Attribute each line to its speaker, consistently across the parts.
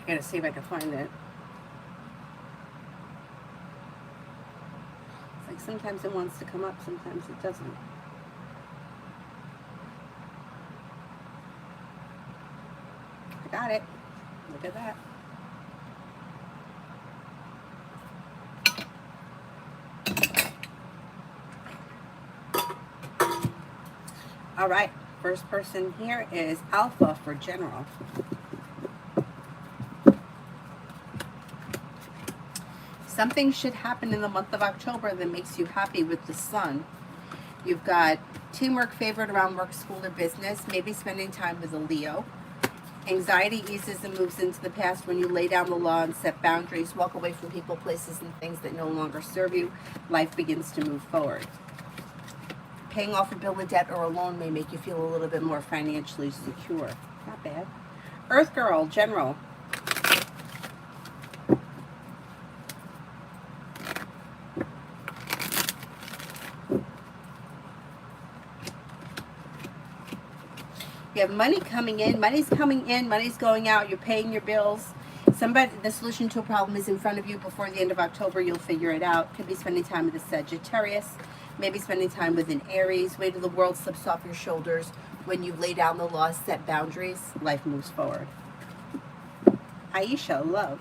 Speaker 1: Gotta see if I can find it. It's like sometimes it wants to come up, sometimes it doesn't. I got it. Look at that. All right, first person here is Alpha for general. Something should happen in the month of October that makes you happy with the sun. You've got teamwork favored around work, school, or business, maybe spending time with a Leo. Anxiety eases and moves into the past when you lay down the law and set boundaries, walk away from people, places, and things that no longer serve you. Life begins to move forward. Paying off a bill of debt or a loan may make you feel a little bit more financially secure. Not bad. Earth Girl, general. You have money coming in, money's coming in, money's going out, you're paying your bills. Somebody, the solution to a problem is in front of you. Before the end of October, you'll figure it out. Could be spending time with a Sagittarius, maybe spending time with an Aries. Weight of the world slips off your shoulders. When you lay down the law, set boundaries, life moves forward. Aisha, love.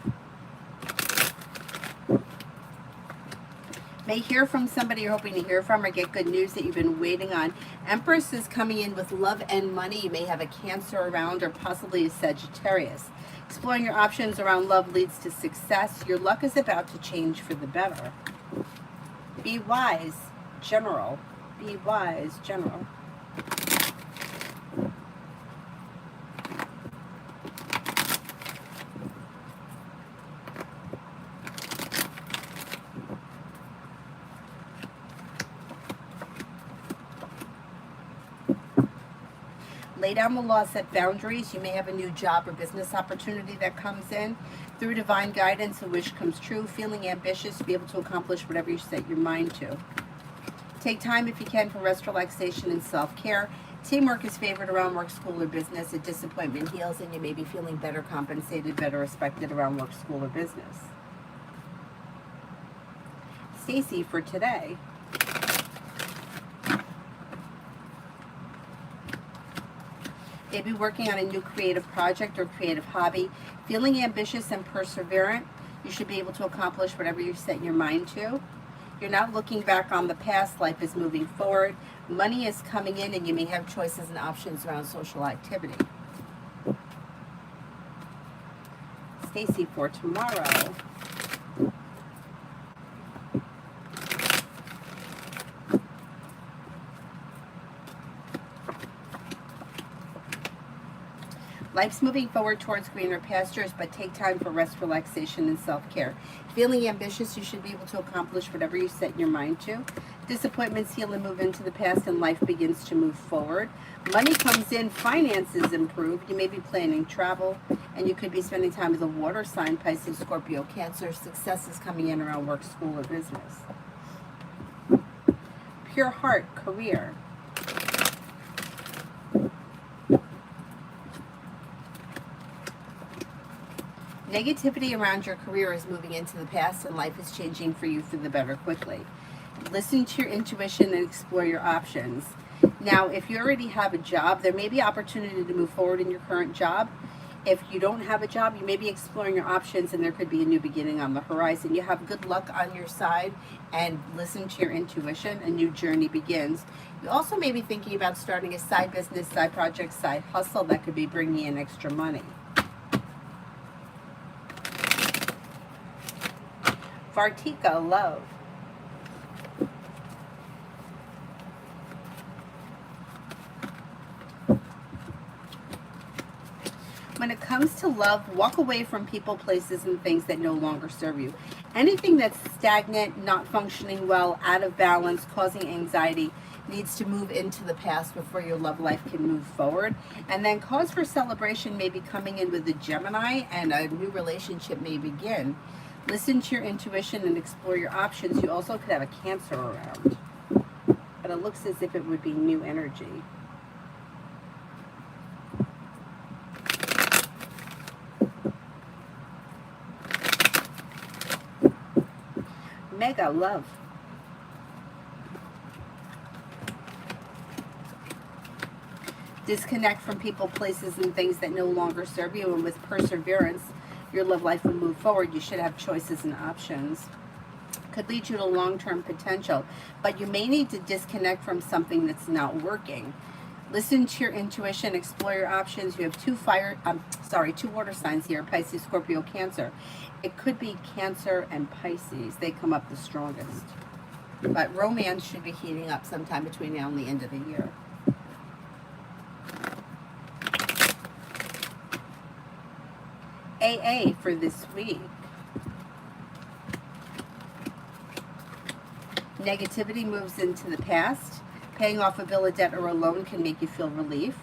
Speaker 1: May hear from somebody you're hoping to hear from or get good news that you've been waiting on. Empress is coming in with love and money. You may have a Cancer around or possibly a Sagittarius. Exploring your options around love leads to success. Your luck is about to change for the better. Be wise, general. Be wise, general. Lay down the law, set boundaries. You may have a new job or business opportunity that comes in. Through divine guidance, a wish comes true. Feeling ambitious to be able to accomplish whatever you set your mind to. Take time if you can for rest, relaxation, and self-care. Teamwork is favored around work, school, or business. A disappointment heals, and you may be feeling better compensated, better respected around work, school, or business. Stacy for today. Maybe working on a new creative project or creative hobby. Feeling ambitious and perseverant. You should be able to accomplish whatever you set your mind to. You're not looking back on the past. Life is moving forward. Money is coming in, and you may have choices and options around social activity. Stacy for tomorrow. Life's moving forward towards greener pastures, but take time for rest, relaxation, and self-care. Feeling ambitious, you should be able to accomplish whatever you set your mind to. Disappointments heal and move into the past, and life begins to move forward. Money comes in, finances improve. You may be planning travel, and you could be spending time with a water sign, Pisces, Scorpio, Cancer. Success is coming in around work, school, or business. Pure heart, career. Negativity around your career is moving into the past, and life is changing for you for the better quickly. Listen to your intuition and explore your options. Now, if you already have a job, there may be opportunity to move forward in your current job. If you don't have a job, you may be exploring your options, and there could be a new beginning on the horizon. You have good luck on your side, and listen to your intuition. A new journey begins. You also may be thinking about starting a side business, side project, side hustle that could be bringing in extra money. Vartika, love. When it comes to love, walk away from people, places, and things that no longer serve you. Anything that's stagnant, not functioning well, out of balance, causing anxiety, needs to move into the past before your love life can move forward. And then cause for celebration may be coming in with the Gemini, and a new relationship may begin. Listen to your intuition and explore your options. You also could have a Cancer around, but it looks as if it would be new energy. Mega love. Disconnect from people, places, and things that no longer serve you, and with perseverance, your love life will move forward. You should have choices and options. Could lead you to long-term potential, but you may need to disconnect from something that's not working. Listen to your intuition, explore your options. You have two water signs here, Pisces, Scorpio, Cancer. It could be Cancer and Pisces. They come up the strongest. But romance should be heating up sometime between now and the end of the year. AA for this week. Negativity moves into the past. Paying off a bill, a debt, or a loan can make you feel relief.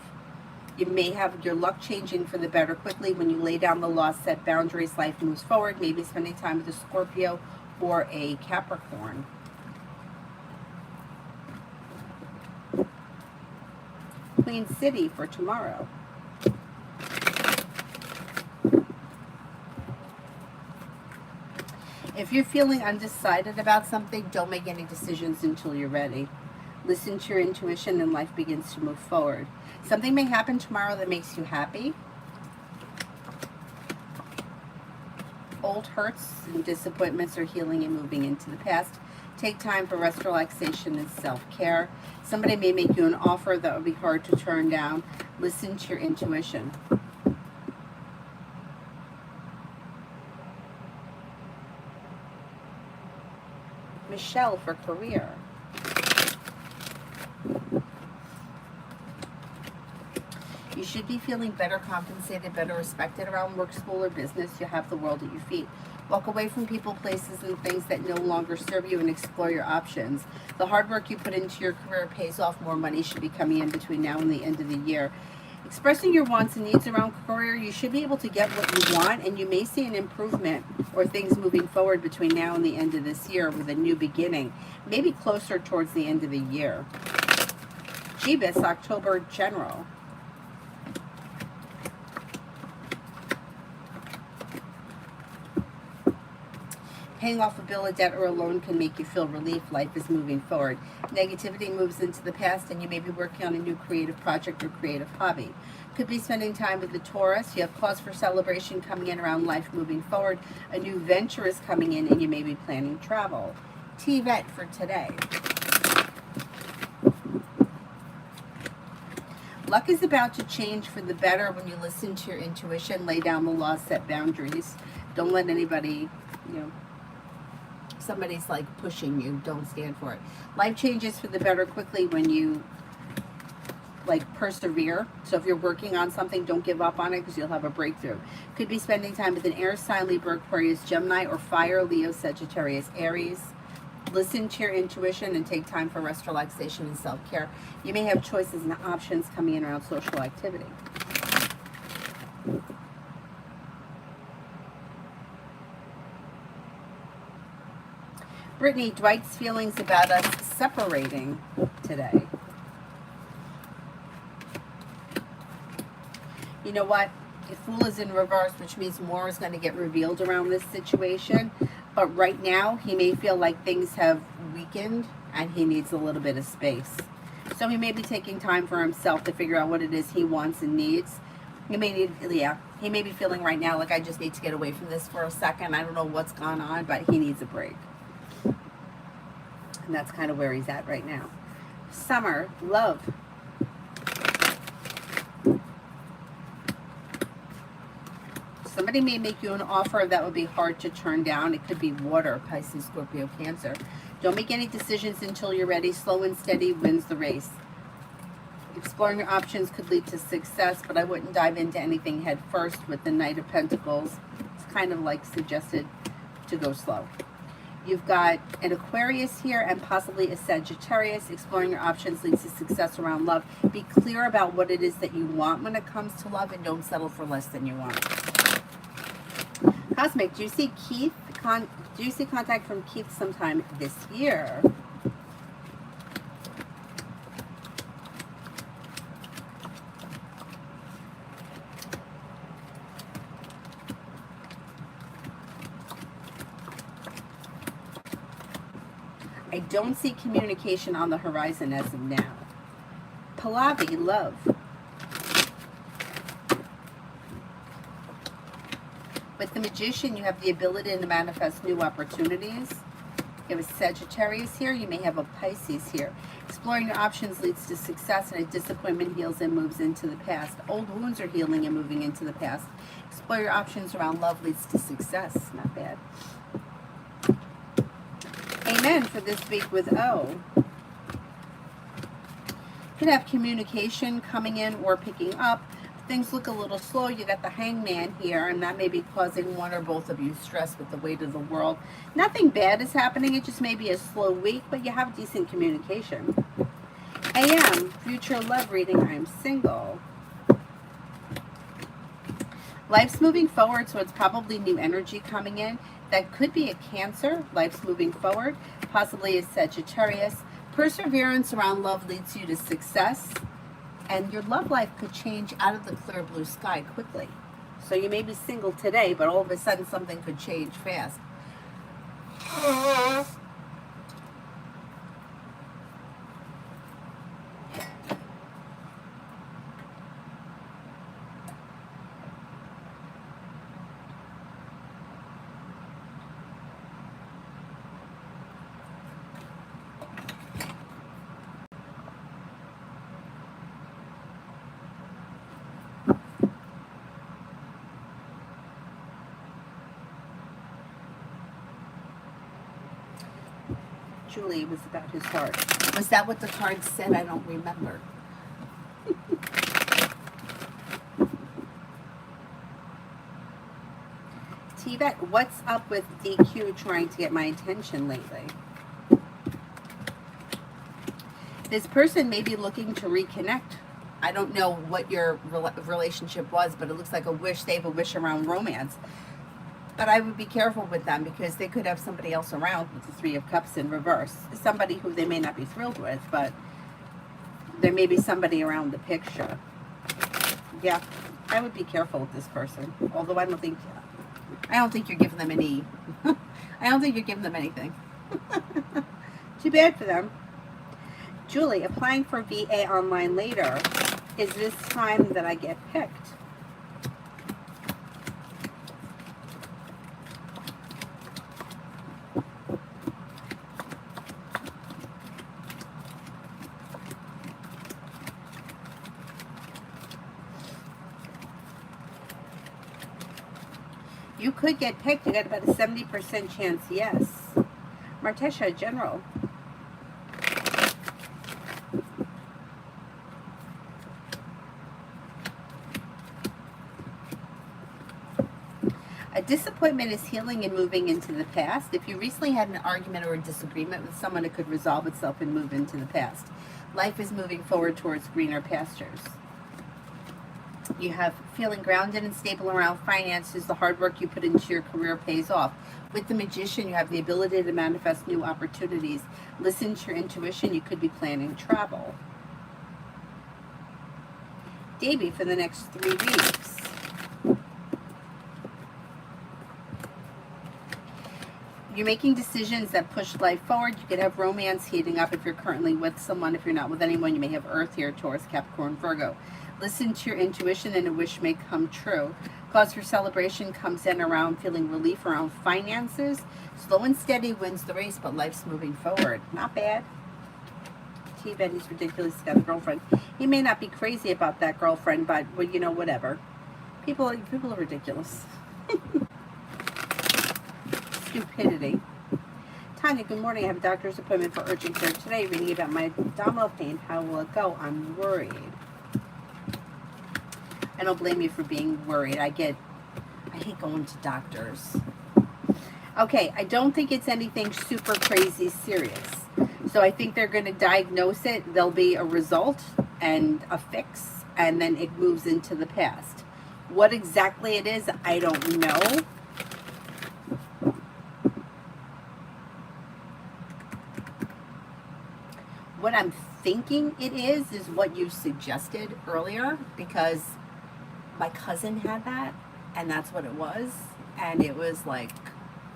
Speaker 1: You may have your luck changing for the better quickly when you lay down the law, set boundaries, life moves forward. Maybe spending time with a Scorpio or a Capricorn. Queen City for tomorrow. If you're feeling undecided about something, don't make any decisions until you're ready. Listen to your intuition and life begins to move forward. Something may happen tomorrow that makes you happy. Old hurts and disappointments are healing and moving into the past. Take time for rest, relaxation, and self-care. Somebody may make you an offer that would be hard to turn down. Listen to your intuition. Michelle for career. You should be feeling better compensated, better respected around work, school, or business. You have the world at your feet. Walk away from people, places, and things that no longer serve you and explore your options. The hard work you put into your career pays off. More money should be coming in between now and the end of the year. Expressing your wants and needs around career, you should be able to get what you want, and you may see an improvement or things moving forward between now and the end of this year with a new beginning, maybe closer towards the end of the year. Jeebus, October General. Paying off a bill, a debt, or a loan can make you feel relief. Life is moving forward. Negativity moves into the past, and you may be working on a new creative project or creative hobby. Could be spending time with the Taurus. You have cause for celebration coming in around life moving forward. A new venture is coming in, and you may be planning travel. TVET for today. Luck is about to change for the better when you listen to your intuition, lay down the law, set boundaries. Don't let anybody, somebody's like pushing you, don't stand for it. Life changes for the better quickly when you persevere. So if you're working on something, don't give up on it because you'll have a breakthrough. Could be spending time with an air sign, Libra, Aquarius, Gemini, or fire, Leo, Sagittarius, Aries. Listen to your intuition and take time for rest, relaxation, and self-care. You may have choices and options coming in around social activity. Brittany, Dwight's feelings about us separating today. You know what? The Fool is in reverse, which means more is going to get revealed around this situation. But right now, he may feel like things have weakened and he needs a little bit of space. So he may be taking time for himself to figure out what it is he wants and needs. He may be feeling right now like, I just need to get away from this for a second. I don't know what's gone on, but he needs a break. And that's kind of where he's at right now. Summer, love. Somebody may make you an offer that would be hard to turn down. It could be water, Pisces, Scorpio, Cancer. Don't make any decisions until you're ready. Slow and steady wins the race. Exploring your options could lead to success, but I wouldn't dive into anything head first with the Knight of Pentacles. It's kind of like suggested to go slow. You've got an Aquarius here and possibly a Sagittarius. Exploring your options leads to success around love. Be clear about what it is that you want when it comes to love and don't settle for less than you want. Cosmic, do you see Keith? Do you see contact from Keith sometime this year? I don't see communication on the horizon as of now. Pallavi, love. With the Magician, you have the ability to manifest new opportunities. You have a Sagittarius here. You may have a Pisces here. Exploring your options leads to success, and a disappointment heals and moves into the past. Old wounds are healing and moving into the past. Explore your options around love leads to success. Not bad. Amen for this week with O. You can have communication coming in or picking up. Things look a little slow. You got the Hangman here, and that may be causing one or both of you stress with the weight of the world. Nothing bad is happening. It just may be a slow week, but you have decent communication. AM, future love reading. I'm single. Life's moving forward, so it's probably new energy coming in. That could be a Cancer. Life's moving forward. Possibly a Sagittarius. Perseverance around love leads you to success. And your love life could change out of the clear blue sky quickly. So you may be single today, but all of a sudden something could change fast. Julie was about his heart. Was that what the card said? I don't remember. T-Vet, what's up with DQ trying to get my attention lately? This person may be looking to reconnect. I don't know what your relationship was, but it looks like a wish. They have a wish around romance. But I would be careful with them because they could have somebody else around with the Three of Cups in reverse. Somebody who they may not be thrilled with, but there may be somebody around the picture. Yeah, I would be careful with this person. Although I don't think you're giving them any. I don't think you're giving them anything. Too bad for them. Julie, applying for VA online later. Is this time that I get picked? You could get picked. You got about a 70% chance, yes. Martesha, General. A disappointment is healing and moving into the past. If you recently had an argument or a disagreement with someone, it could resolve itself and move into the past. Life is moving forward towards greener pastures. You have feeling grounded and stable around finances. The hard work you put into your career pays off. With the Magician, you have the ability to manifest new opportunities. Listen to your intuition. You could be planning travel. Davey, for the next 3 weeks. You're making decisions that push life forward. You could have romance heating up if you're currently with someone. If you're not with anyone, you may have Earth here, Taurus, Capricorn, Virgo. Listen to your intuition and a wish may come true. Cause for celebration comes in around feeling relief around finances. Slow and steady wins the race, but life's moving forward. Not bad. T-Bet, he's ridiculous. He's got a girlfriend. He may not be crazy about that girlfriend, but, well, you know, whatever. People are ridiculous. Stupidity. Tanya, good morning. I have a doctor's appointment for urgent care today. Reading about my abdominal pain. How will it go? I'm worried. I don't blame you for being worried. I hate going to doctors. Okay, I don't think it's anything super crazy serious. So I think they're going to diagnose it. There'll be a result and a fix, and then it moves into the past. What exactly it is, I don't know. What I'm thinking it is what you suggested earlier, because my cousin had that, and that's what it was, and it was like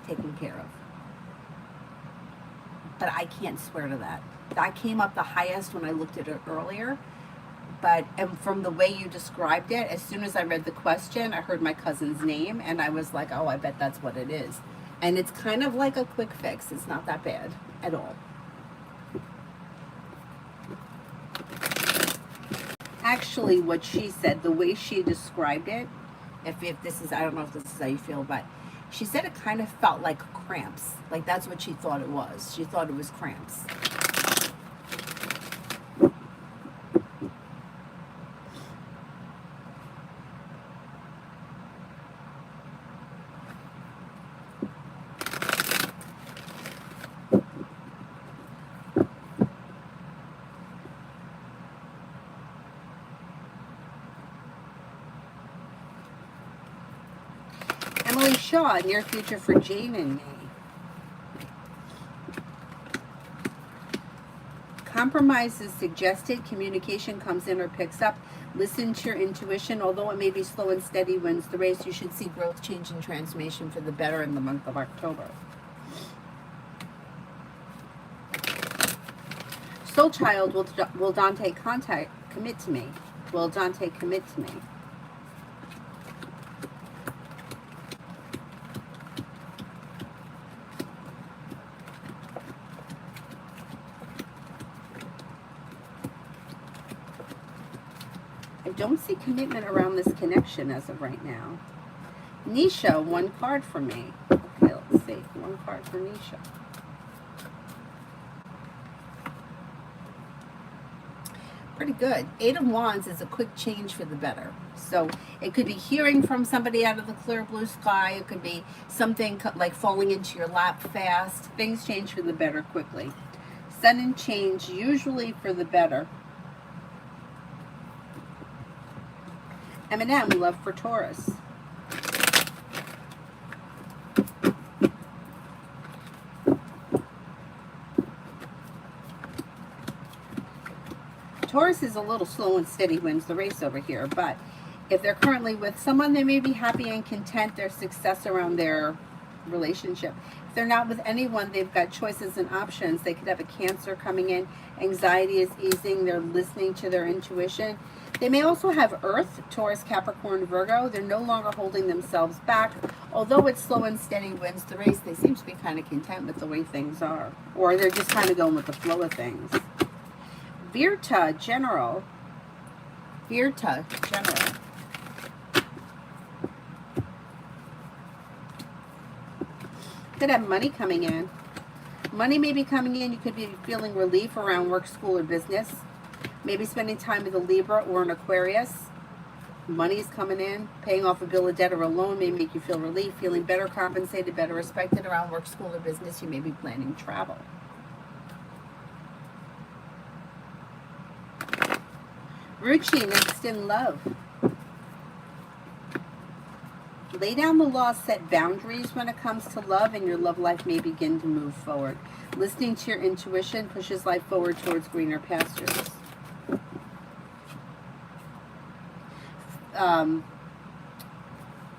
Speaker 1: taken care of. but I can't swear to that. That came up the highest when I looked at it earlier. But and from the way you described it, as soon as I read the question, I heard my cousin's name, and I was like, oh, I bet that's what it is. And it's kind of like a quick fix. It's not that bad at all. Actually, what she said, the way she described it, if this is, I don't know if this is how you feel, but she said it kind of felt like cramps. Like that's what she thought it was. She thought it was cramps. Emily Shaw, near future for Jane and me. Compromise is suggested. Communication comes in or picks up. Listen to your intuition. Although it may be slow and steady wins the race, you should see growth, change, and transformation for the better in the month of October. Soul Child, will Dante commit to me? Will Dante commit to me? I don't see commitment around this connection as of right now. Nisha, one card for me. Okay, let's see. One card for Nisha. Pretty good. Eight of Wands is a quick change for the better. So it could be hearing from somebody out of the clear blue sky. It could be something like falling into your lap fast. Things change for the better quickly. Sudden change, usually for the better. Eminem, love for Taurus. Taurus is a little slow and steady, wins the race over here, but if they're currently with someone, they may be happy and content, their success around their relationship. If they're not with anyone, they've got choices and options. They could have a Cancer coming in. Anxiety is easing. They're listening to their intuition. They may also have Earth, Taurus, Capricorn, Virgo. They're no longer holding themselves back. Although it's slow and steady wins the race, they seem to be kind of content with the way things are. Or they're just kind of going with the flow of things. Virta, General. Virta, General. Could have money coming in. Money may be coming in. You could be feeling relief around work, school, or business. Maybe spending time with a Libra or an Aquarius. Money's coming in. Paying off a bill of debt or a loan may make you feel relief. Feeling better compensated, better respected around work, school, or business. You may be planning travel. Ruchi, next in love. Lay down the law, set boundaries when it comes to love, and your love life may begin to move forward. Listening to your intuition pushes life forward towards greener pastures.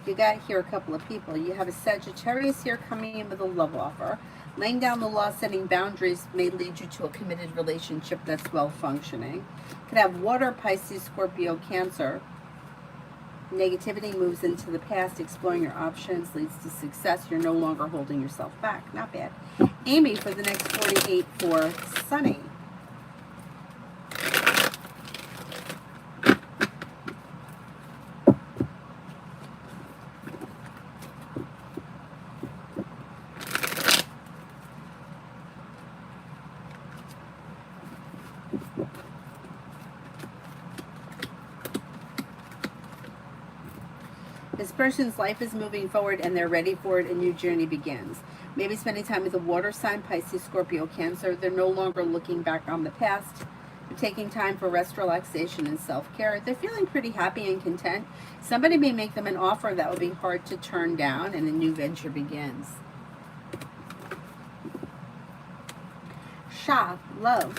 Speaker 1: You got here a couple of people. You have a Sagittarius here coming in with a love offer. Laying down the law, setting boundaries may lead you to a committed relationship that's well functioning. Could have water, Pisces, Scorpio, Cancer. Negativity moves into the past. Exploring your options leads to success. You're no longer holding yourself back. Not bad. Amy for the next 48 for Sunny. This person's life is moving forward and they're ready for it. A new journey begins. Maybe spending time with a water sign, Pisces, Scorpio, Cancer. They're no longer looking back on the past. They're taking time for rest, relaxation, and self-care. They're feeling pretty happy and content. Somebody may make them an offer that would be hard to turn down, and a new venture begins. Shah, love.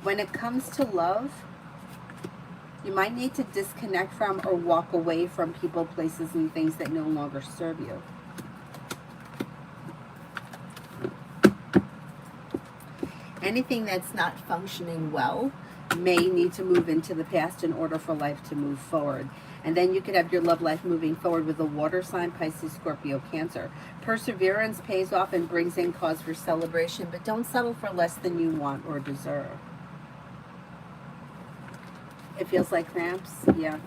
Speaker 1: When it comes to love, you might need to disconnect from or walk away from people, places, and things that no longer serve you. anything that's not functioning well may need to move into the past in order for life to move forward. And then you could have your love life moving forward with a water sign, Pisces, Scorpio, Cancer. Perseverance pays off and brings in cause for celebration, but don't settle for less than you want or deserve. It feels like cramps? Yeah.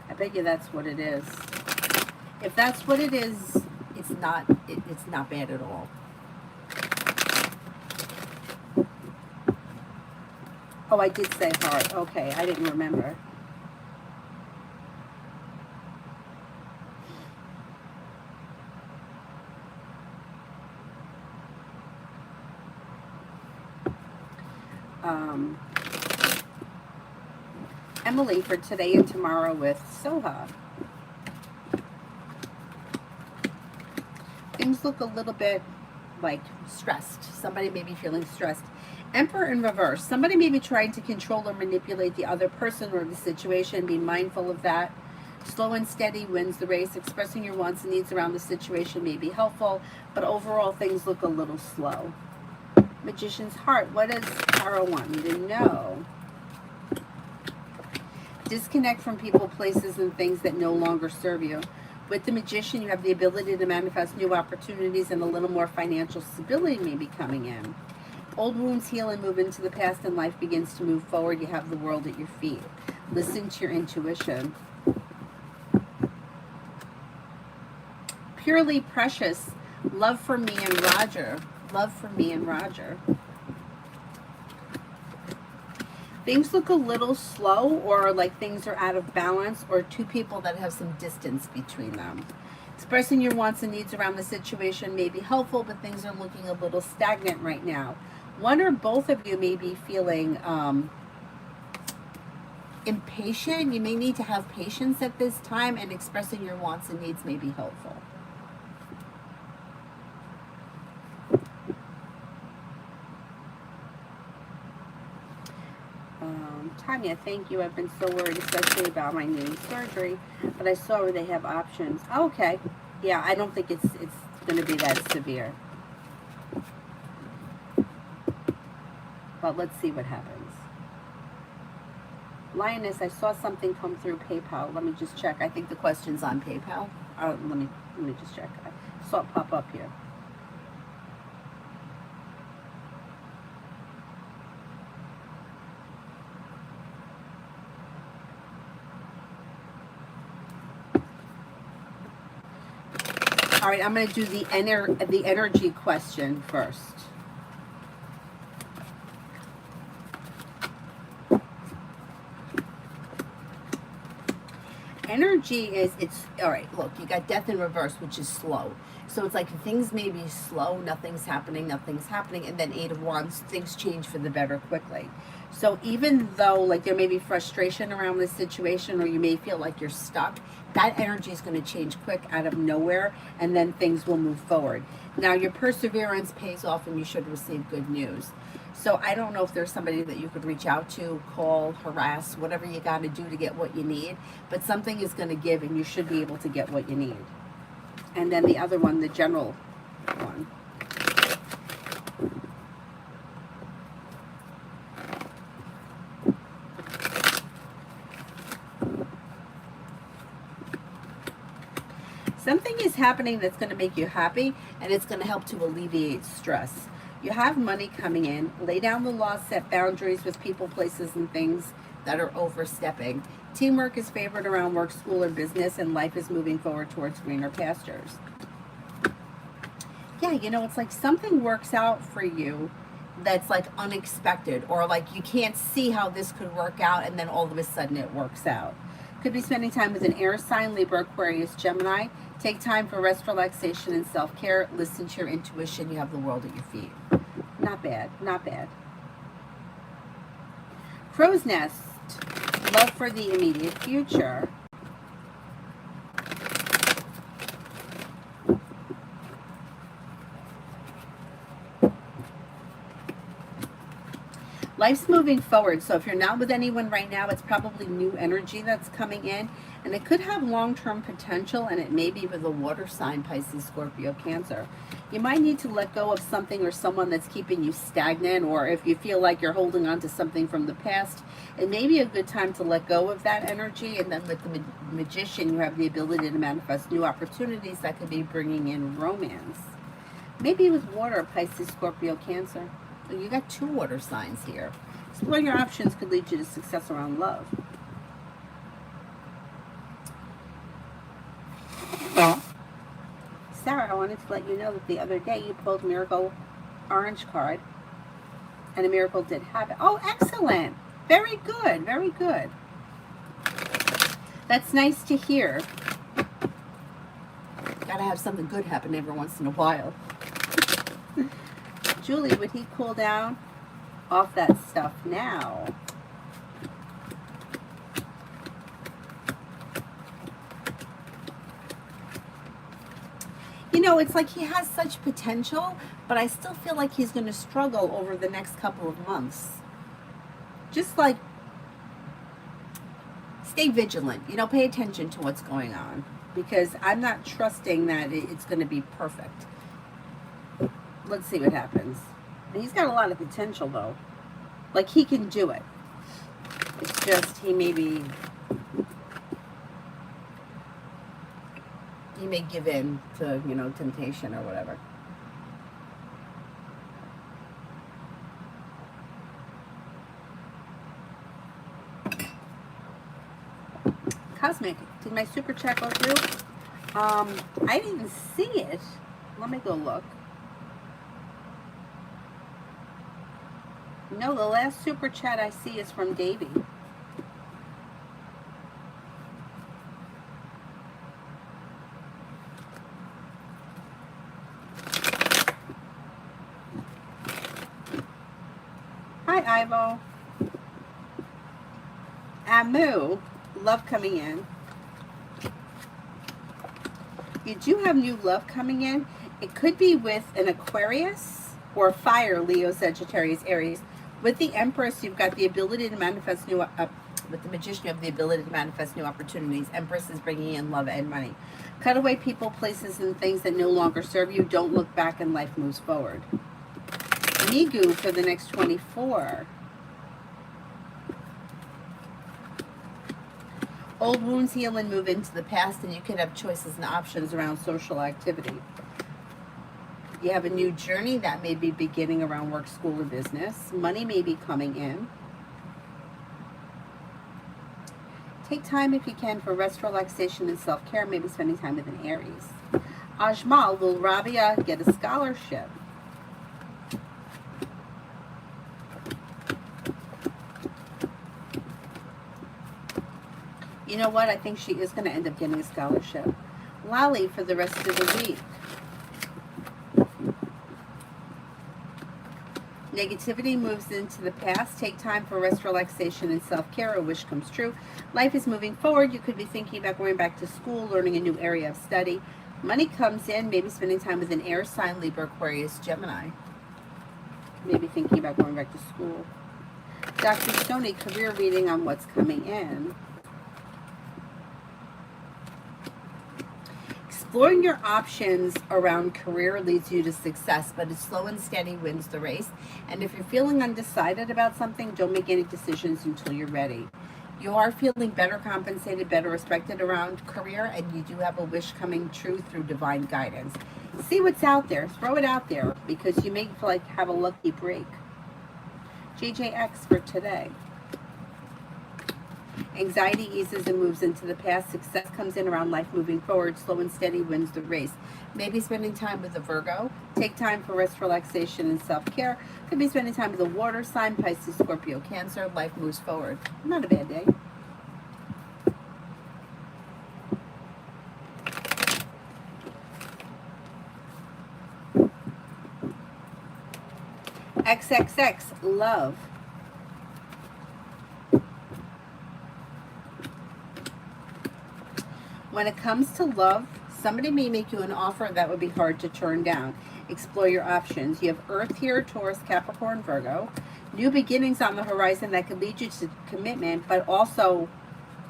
Speaker 1: I bet you that's what it is. If that's what it is, it's not bad at all. Oh, I did say heart. Okay, I didn't remember. Emily for today and tomorrow with Soha. Things look a little bit like stressed. Somebody may be feeling stressed. Emperor in reverse. Somebody may be trying to control or manipulate the other person or the situation. Be mindful of that. Slow and steady wins the race. Expressing your wants and needs around the situation may be helpful, but overall things look a little slow. Magician's heart. What does Tarot want you to know? Disconnect from people, places, and things that no longer serve you. With the Magician, you have the ability to manifest new opportunities, and a little more financial stability may be coming in. Old wounds heal and move into the past, and life begins to move forward. You have the world at your feet. Listen to your intuition. Purely precious. Love for me and Roger. Love for me and Roger. Things look a little slow, or like things are out of balance, or two people that have some distance between them. Expressing your wants and needs around the situation may be helpful, but things are looking a little stagnant right now. One or both of you may be feeling impatient. You may need to have patience at this time, and expressing your wants and needs may be helpful. Tanya, thank you. I've been so worried, especially about my knee surgery, but I saw where they have options. Oh, okay. Yeah, I don't think it's going to be that severe. But let's see what happens. Lioness, I saw something come through PayPal. Let me just check. I think the question's on PayPal. Let me just check. I saw it pop up here. All right, I'm going to do the energy question first. Energy is, all right, look, you got death in reverse, which is slow. So it's like things may be slow, nothing's happening, and then Eight of Wands, things change for the better quickly. So even though like there may be frustration around this situation, or you may feel like you're stuck, that energy is going to change quick out of nowhere, and then things will move forward. Now your perseverance pays off, and you should receive good news. So I don't know if there's somebody that you could reach out to, call, harass, whatever you got to do to get what you need, but something is going to give, and you should be able to get what you need. And then the other one, the general one. Something is happening that's going to make you happy, and it's going to help to alleviate stress. You have money coming in. Lay down the law, set boundaries with people, places, and things that are overstepping. Teamwork is favored around work, school, or business, and life is moving forward towards greener pastures. Yeah, you know, it's like something works out for you that's like unexpected, or like you can't see how this could work out, and then all of a sudden it works out. Could be spending time with an air sign, Libra, Aquarius, Gemini. Take time for rest, relaxation, and self-care. Listen to your intuition. You have the world at your feet. Not bad, not bad. Crow's Nest, love for the immediate future. Life's moving forward, so if you're not with anyone right now, it's probably new energy that's coming in, and it could have long-term potential, and it may be with a water sign, Pisces, Scorpio, Cancer. You might need to let go of something or someone that's keeping you stagnant, or if you feel like you're holding on to something from the past, it may be a good time to let go of that energy. And then with the magician, you have the ability to manifest new opportunities that could be bringing in romance. Maybe with water, Pisces, Scorpio, Cancer. So you got 2 water signs here. Exploring your options could lead you to success around love. Sarah, I wanted to let you know that the other day you pulled Miracle Orange card, and a miracle did happen. Oh, excellent. Very good. Very good. That's nice to hear. Gotta have something good happen every once in a while. Julie, would he cool down off that stuff now? You know, it's like he has such potential, but I still feel like he's going to struggle over the next couple of months. Just like, stay vigilant. You know, pay attention to what's going on, because I'm not trusting that it's going to be perfect. Let's see what happens. He's got a lot of potential, though. Like, he can do it. It's just he may give in to, you know, temptation or whatever. Cosmic, did my super chat go through? I didn't see it. Let me go look. No, the last super chat I see is from Davey. Hi, Ivo. Amu, love coming in. You do have new love coming in. It could be with an Aquarius or fire, Leo, Sagittarius, Aries. With the Empress, you've got the ability to manifest new, with the Magician, you have the ability to manifest new opportunities. Empress is bringing in love and money. Cut away people, places, and things that no longer serve you. Don't look back and life moves forward. Migu for the next 24. Old wounds heal and move into the past, and you can have choices and options around social activity. You have a new journey that may be beginning around work, school, or business. Money may be coming in. Take time if you can for rest, relaxation, and self-care. Maybe spending time with an Aries. Ajmal, will Rabia get a scholarship? You know what? I think she is going to end up getting a scholarship. Lally for the rest of the week. Negativity moves into the past. Take time for rest, relaxation, and self-care. A wish comes true. Life is moving forward. You could be thinking about going back to school, learning a new area of study. Money comes in. Maybe spending time with an air sign, Libra, Aquarius, Gemini. Maybe thinking about going back to school. Dr. Stoney, career reading on what's coming in. Exploring your options around career leads you to success, but it's slow and steady wins the race. And if you're feeling undecided about something, don't make any decisions until you're ready. You are feeling better compensated, better respected around career, and you do have a wish coming true through divine guidance. See what's out there. Throw it out there, because you may feel like have a lucky break. JJX for today. Anxiety eases and moves into the past. Success comes in around life moving forward. Slow and steady wins the race. Maybe spending time with a Virgo. Take time for rest, relaxation, and self-care. Could be spending time with a water sign, Pisces, Scorpio, Cancer. Life moves forward. Not a bad day. XXX, love. When it comes to love, somebody may make you an offer that would be hard to turn down. Explore your options. You have Earth here, Taurus, Capricorn, Virgo. New beginnings on the horizon that could lead you to commitment, but also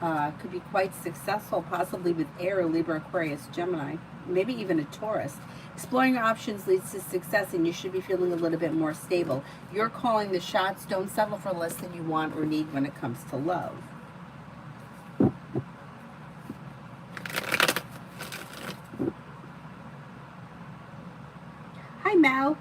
Speaker 1: could be quite successful, possibly with Air, Libra, Aquarius, Gemini. maybe even a Taurus. Exploring your options leads to success, and you should be feeling a little bit more stable. You're calling the shots. Don't settle for less than you want or need when it comes to love. Hi, Mel.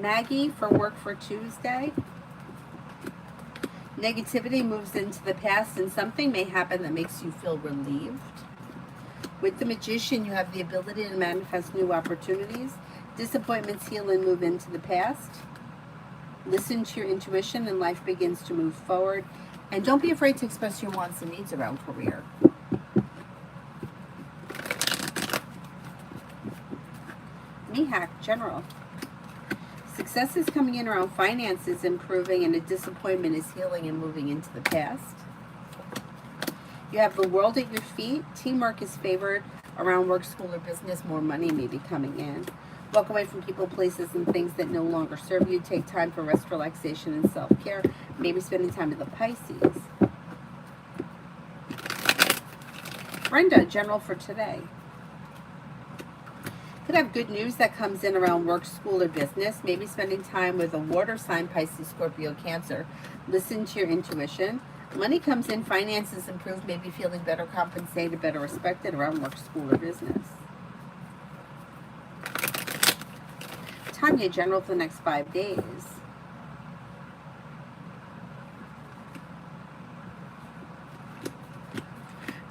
Speaker 1: Maggie for work for Tuesday. Negativity moves into the past, and something may happen that makes you feel relieved. With the Magician, you have the ability to manifest new opportunities. Disappointments heal and move into the past. Listen to your intuition, and life begins to move forward. And don't be afraid to express your wants and needs around career. Mihak, General. Success is coming in around finances improving, and a disappointment is healing and moving into the past. You have the world at your feet. Teamwork is favored around work, school, or business. More money may be coming in. Walk away from people, places, and things that no longer serve you. Take time for rest, relaxation, and self-care. Maybe spending time with the Pisces. Brenda, General for today. Could have good news that comes in around work, school, or business. Maybe spending time with a water sign, Pisces, Scorpio, Cancer. Listen to your intuition. Money comes in, finances improve, maybe feeling better compensated, better respected around work, school, or business. Tanya, General for the next 5 days.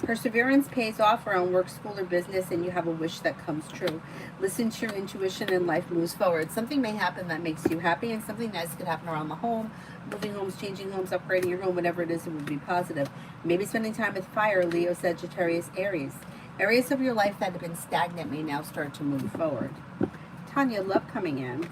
Speaker 1: Perseverance pays off around work, school, or business, and you have a wish that comes true. Listen to your intuition, and life moves forward. Something may happen that makes you happy, and something nice could happen around the home. Moving homes, changing homes, upgrading your home, whatever it is, it would be positive. Maybe spending time with fire, Leo, Sagittarius, Aries. Areas of your life that have been stagnant may now start to move forward. Tanya, love coming in.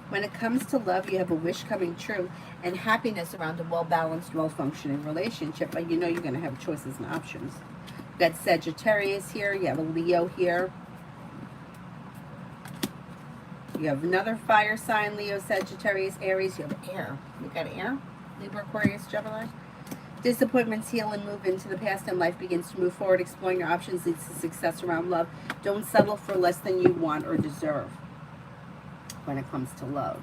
Speaker 1: When it comes to love, you have a wish coming true and happiness around a well-balanced, well-functioning relationship, but you know you're going to have choices and options. You've got Sagittarius here, you have a Leo here. You have another fire sign, Leo, Sagittarius, Aries. You have air. You got air, Libra, Aquarius, Gemini. Disappointments heal and move into the past, and life begins to move forward. Exploring your options leads to success around love. Don't settle for less than you want or deserve when it comes to love.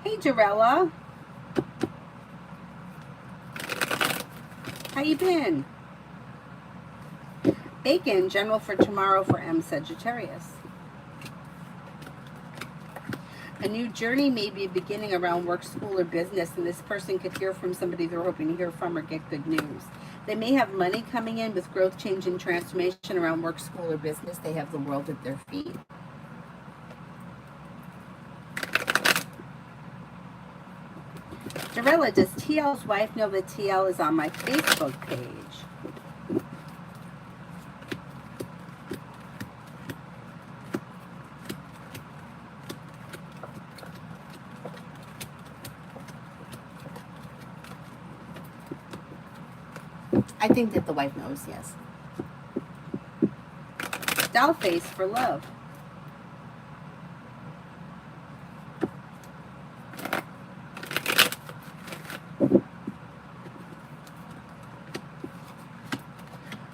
Speaker 1: Hey, Jarella. How you been? Bacon, General for tomorrow for M, Sagittarius. A new journey may be beginning around work, school, or business, and this person could hear from somebody they're hoping to hear from or get good news. They may have money coming in with growth, change, and transformation around work, school, or business. They have the world at their feet. Jarella, does TL's wife know that TL is on my Facebook page? I think that the wife knows, yes. Dollface for love.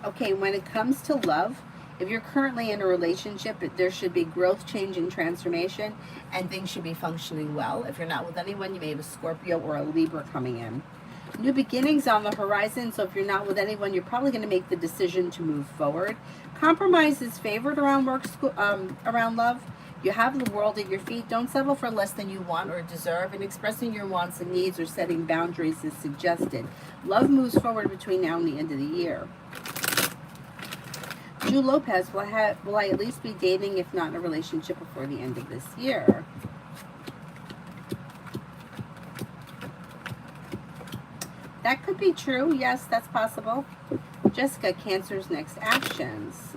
Speaker 1: Okay, when it comes to love, if you're currently in a relationship, there should be growth, change, and transformation, and things should be functioning well. If you're not with anyone, you may have a Scorpio or a Libra coming in. New beginnings on the horizon, so if you're not with anyone, you're probably going to make the decision to move forward. Compromise is favored around work, school, around love. You have the world at your feet. Don't settle for less than you want or deserve, and expressing your wants and needs or setting boundaries is suggested. Love moves forward between now and the end of the year. Ju Lopez, will I at least be dating, if not in a relationship, before the end of this year? That could be true. Yes, that's possible. Jessica, Cancer's next actions.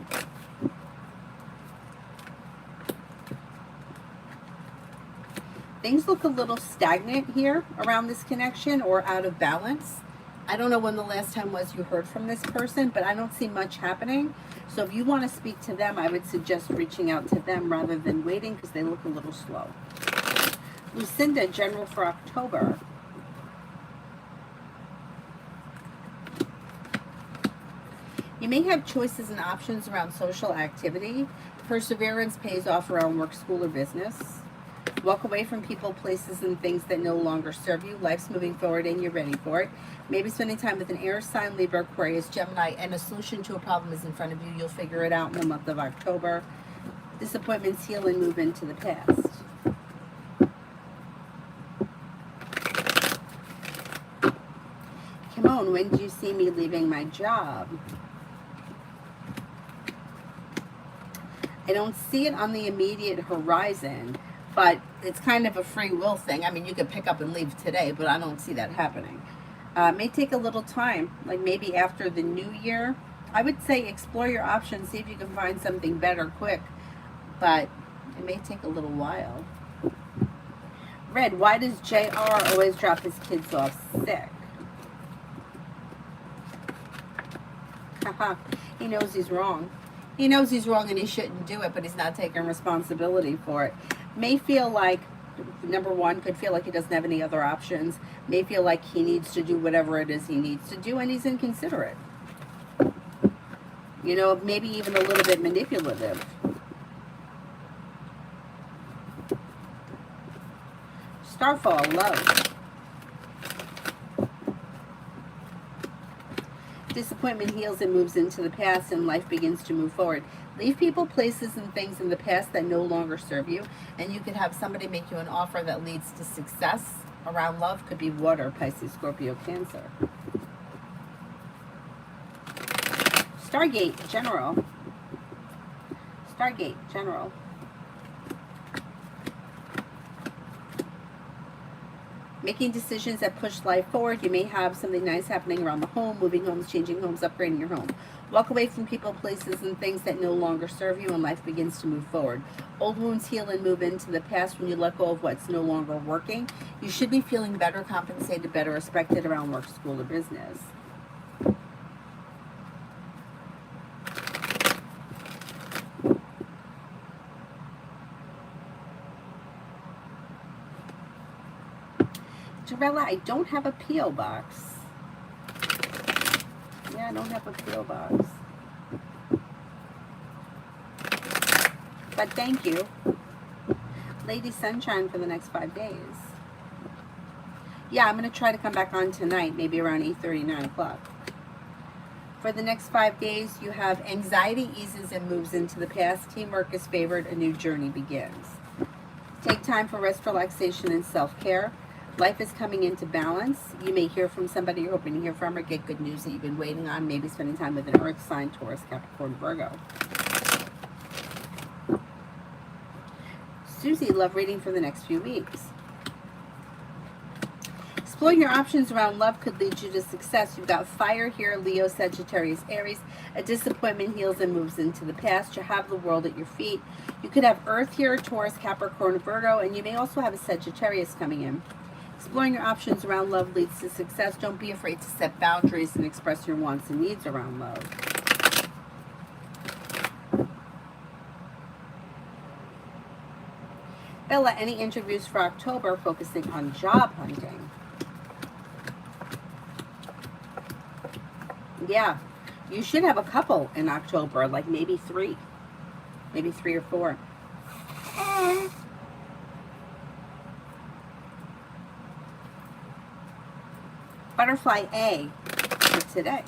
Speaker 1: Things look a little stagnant here around this connection or out of balance. I don't know when the last time was you heard from this person, but I don't see much happening. So if you want to speak to them, I would suggest reaching out to them rather than waiting because they look a little slow. Lucinda, general for October. You may have choices and options around social activity. Perseverance pays off around work, school, or business. Walk away from people, places, and things that no longer serve you. Life's moving forward and you're ready for it. Maybe spending time with an air sign, Libra, Aquarius, Gemini, and a solution to a problem is in front of you. You'll figure it out in the month of October. Disappointments heal and move into the past. Kimon, when do you see me leaving my job? I don't see it on the immediate horizon, but it's kind of a free will thing. I mean, you could pick up and leave today, but I don't see that happening. May take a little time, like maybe after the new year. I would say explore your options, see if you can find something better quick, but it may take a little while. Red, why does JR always drop his kids off sick? Haha, he knows he's wrong. He knows he's wrong and he shouldn't do it, but he's not taking responsibility for it. May feel like, number one, could feel like he doesn't have any other options. May feel like he needs to do whatever it is he needs to do, and he's inconsiderate. You know, maybe even a little bit manipulative. Starfall, love. Disappointment heals and moves into the past, and life begins to move forward. Leave people, places, and things in the past that no longer serve you, and you could have somebody make you an offer that leads to success around love. Could be water, Pisces, Scorpio, Cancer. Stargate, general. Stargate, general. Making decisions that push life forward. You may have something nice happening around the home, moving homes, changing homes, upgrading your home. Walk away from people, places, and things that no longer serve you, and life begins to move forward. Old wounds heal and move into the past when you let go of what's no longer working. You should be feeling better, compensated, better respected around work, school, or business. Jarella, I don't have a P.O. box. Yeah, I don't have a P.O. box. But thank you. Lady Sunshine for the next 5 days. Yeah, I'm going to try to come back on tonight, maybe around 8:30, 9 o'clock. For the next 5 days, you have anxiety eases and moves into the past. Teamwork is favored. A new journey begins. Take time for rest, relaxation, and self-care. Life is coming into balance. You may hear from somebody you're hoping to hear from or get good news that you've been waiting on. Maybe spending time with an earth sign, Taurus, Capricorn, Virgo. Susie, love reading for the next few weeks. Exploring your options around love could lead you to success. You've got fire here, Leo, Sagittarius, Aries. A disappointment heals and moves into the past. You have the world at your feet. You could have earth here, Taurus, Capricorn, Virgo, and you may also have a Sagittarius coming in. Exploring your options around love leads to success. Don't be afraid to set boundaries and express your wants and needs around love. Bella, any interviews for October focusing on job hunting? Yeah, you should have a couple in October, like maybe 3 or 4. Butterfly A for today.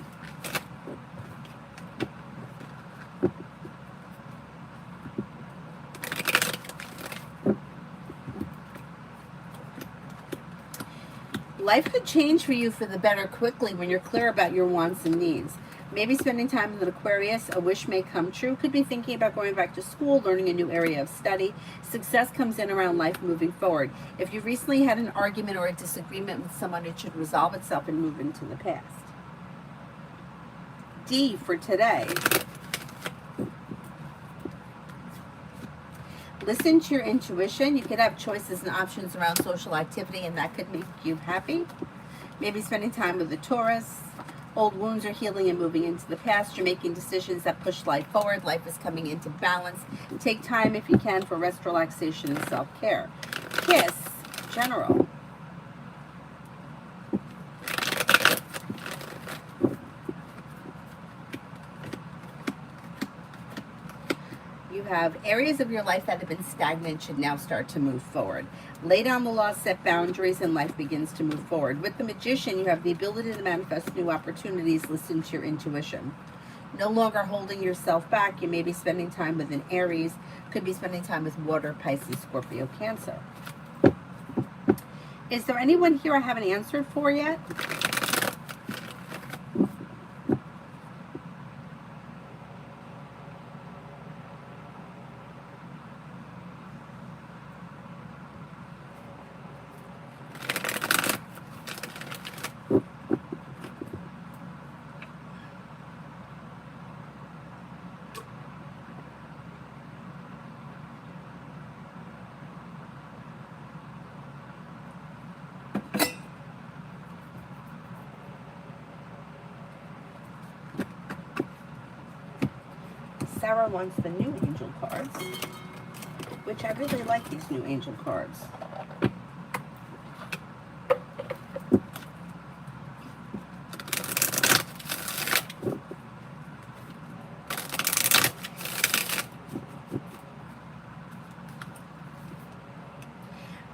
Speaker 1: Life could change for you for the better quickly when you're clear about your wants and needs. Maybe spending time with an Aquarius, a wish may come true. Could be thinking about going back to school, learning a new area of study. Success comes in around life moving forward. If you recently had an argument or a disagreement with someone, it should resolve itself and move into the past. D for today. Listen to your intuition. You could have choices and options around social activity, and that could make you happy. Maybe spending time with the Taurus. Old wounds are healing and moving into the past. You're making decisions that push life forward. Life is coming into balance. Take time if you can for rest, relaxation, and self-care. Kiss, general. You have areas of your life that have been stagnant should now start to move forward. Lay down the law, set boundaries, and life begins to move forward. With the Magician, you have the ability to manifest new opportunities. Listen to your intuition. No longer holding yourself back. You may be spending time with an Aries. Could be spending time with Water, Pisces, Scorpio, Cancer. Is there anyone here I haven't answered for yet? Sarah wants the new angel cards, which I really like these new angel cards.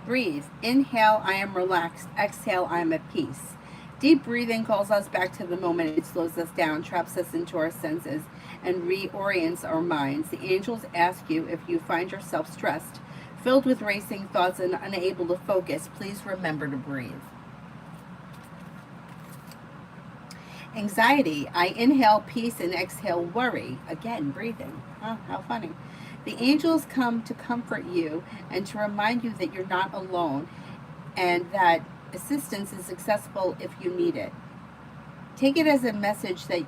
Speaker 1: Breathe. Inhale, I am relaxed. Exhale, I am at peace. Deep breathing calls us back to the moment. It slows us down, traps us into our senses, and reorients our minds. The angels ask you, if you find yourself stressed, filled with racing thoughts, and unable to focus, please remember to breathe. Anxiety. I inhale peace and exhale worry. Again, breathing. Oh, how funny. The angels come to comfort you and to remind you that you're not alone and that assistance is accessible if you need it. Take it as a message that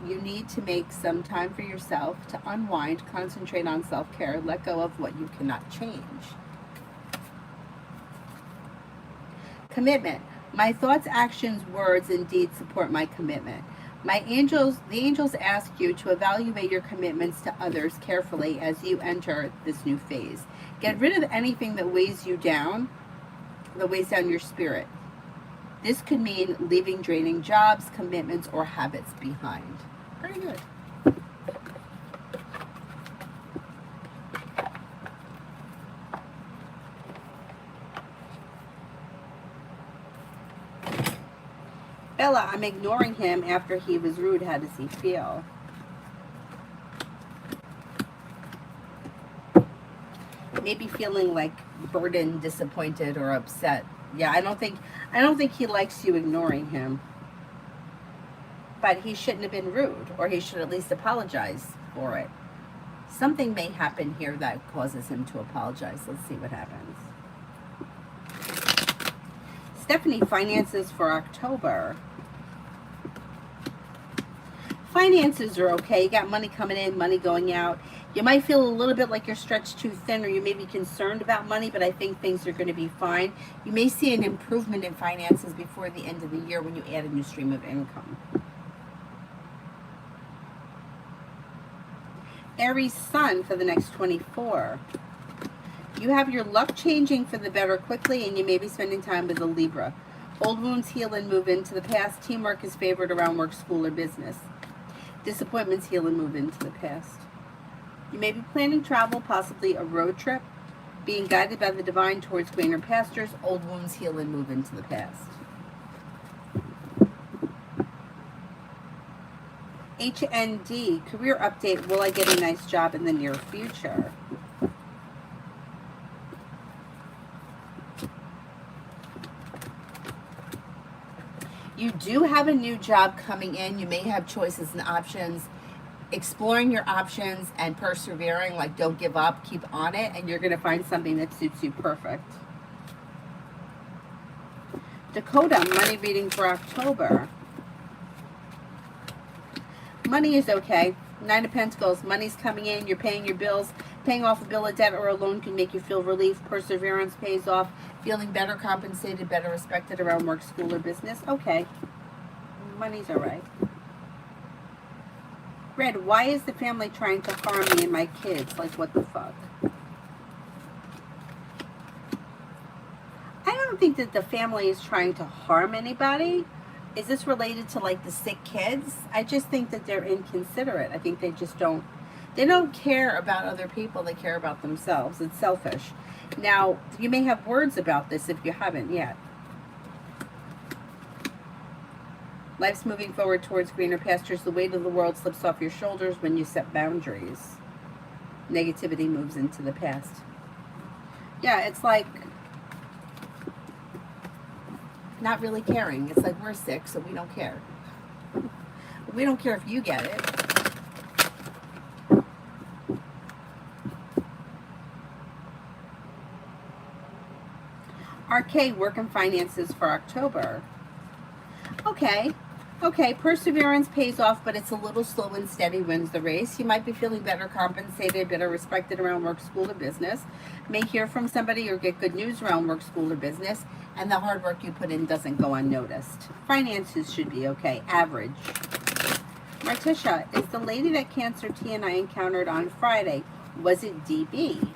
Speaker 1: you need to make some time for yourself to unwind, concentrate on self-care, let go of what you cannot change. Commitment. My thoughts, actions, words, and deeds support my commitment. The angels ask you to evaluate your commitments to others carefully as you enter this new phase. Get rid of anything that weighs you down, that weighs down your spirit. This could mean leaving draining jobs, commitments, or habits behind. Very good. Bella, I'm ignoring him after he was rude. How does he feel? Maybe feeling like burdened, disappointed, or upset. Yeah, I don't think he likes you ignoring him. But he shouldn't have been rude, or he should at least apologize for it. Something may happen here that causes him to apologize. Let's see what happens. Stephanie, finances for October. Finances are okay. You got money coming in, money going out. You might feel a little bit like you're stretched too thin, or you may be concerned about money, but I think things are going to be fine. You may see an improvement in finances before the end of the year when you add a new stream of income. Aries sun for the next 24. You have your luck changing for the better quickly, and you may be spending time with a Libra. Old wounds heal and move into the past. Teamwork is favored around work, school, or business. Disappointments heal and move into the past. You may be planning travel, possibly a road trip, being guided by the divine towards greener pastures. Old wounds heal and move into the past. HND, career update. Will I get a nice job in the near future? You do have a new job coming in. You may have choices and options. Exploring your options and persevering, like don't give up, keep on it, and you're going to find something that suits you perfect. Dakota, money reading for October. Money is okay. Nine of Pentacles, money's coming in, you're paying your bills. Paying off a bill of debt or a loan can make you feel relief. Perseverance pays off. Feeling better compensated, better respected around work, school, or business. Okay. Money's all right. Red, why is the family trying to harm me and my kids? Like, what the fuck? I don't think that the family is trying to harm anybody. Is this related to, like, the sick kids? I just think that they're inconsiderate. I think they just don't, they don't care about other people. They care about themselves. It's selfish. Now, you may have words about this if you haven't yet. Life's moving forward towards greener pastures. The weight of the world slips off your shoulders when you set boundaries. Negativity moves into the past. Yeah, it's like not really caring. It's like we're sick, so we don't care. We don't care if you get it. RK, work and finances for October. Okay. Okay, perseverance pays off, but it's a little slow and steady wins the race. You might be feeling better compensated, better respected around work, school, or business. May hear from somebody or get good news around work, school, or business, and the hard work you put in doesn't go unnoticed. Finances should be okay, average. Martisha, is the lady that Cancer T and I encountered on Friday, was it DB?